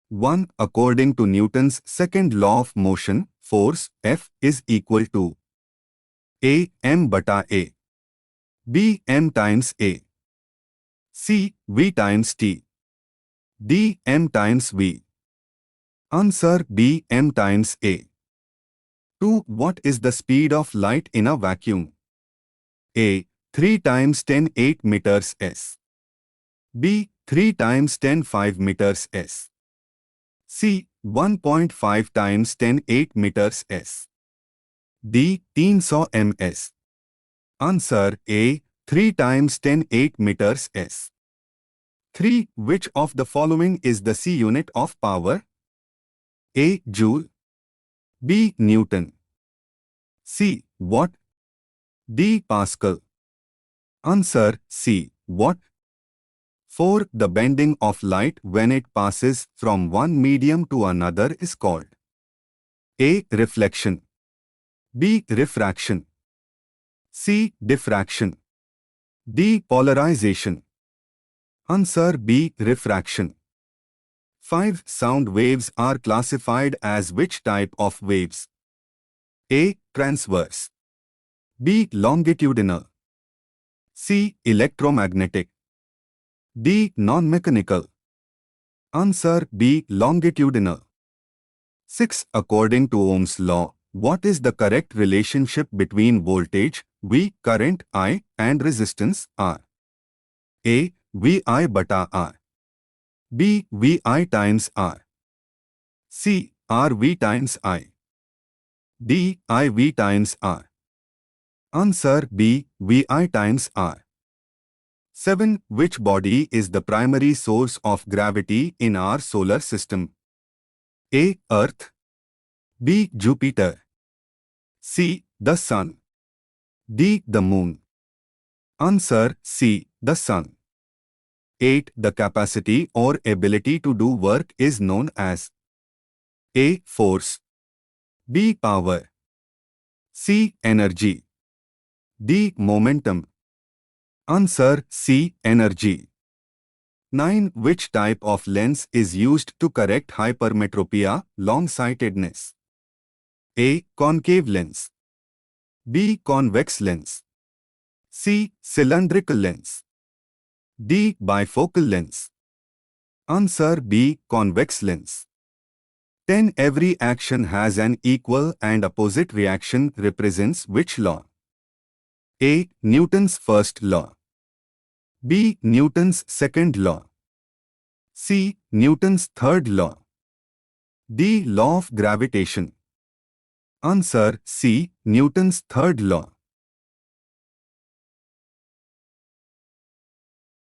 1. According to Newton's second law of motion, force F is equal to A. m bata A, B. m times A, C. v times T, D. m times V. Answer B. m times A. 2. What is the speed of light in a vacuum? A. 3 times 10 8 meters s, B. 3 times 10 5 meters s, C. 1.5 times 10 8 meters s, D. 300 ms. Answer A. 3 times 10 8 meters s. 3. Which of the following is the C unit of power? A. Joule, B. Newton, C. Watt, D. Pascal. Answer C. Watt. 4. The bending of light when it passes from one medium to another is called A. Reflection, B. Refraction, C. Diffraction, D. Polarization. Answer B. Refraction. 5. Sound waves are classified as which type of waves? A. Transverse, B. Longitudinal, C. Electromagnetic, D. Non-mechanical. Answer B. Longitudinal. 6. According to Ohm's law, what is the correct relationship between voltage, V, current, I, and resistance, R? A. VI bata R, B. VI times R, C. RV times I, D. IV times R. Answer B. VI times R. 7. Which body is the primary source of gravity in our solar system? A. Earth, B. Jupiter, C. The Sun, D. The Moon. Answer C. The Sun. 8. The capacity or ability to do work is known as A. Force, B. Power, C. Energy, D. Momentum. Answer C. Energy. 9. Which type of lens is used to correct hypermetropia, long-sightedness? A. Concave lens, B. Convex lens, C. Cylindrical lens, D. Bifocal lens. Answer B. Convex lens. 10. Every action has an equal and opposite reaction represents which law? A. Newton's first law, B. Newton's second law, C. Newton's third law, D. Law of gravitation. Answer C. Newton's third law.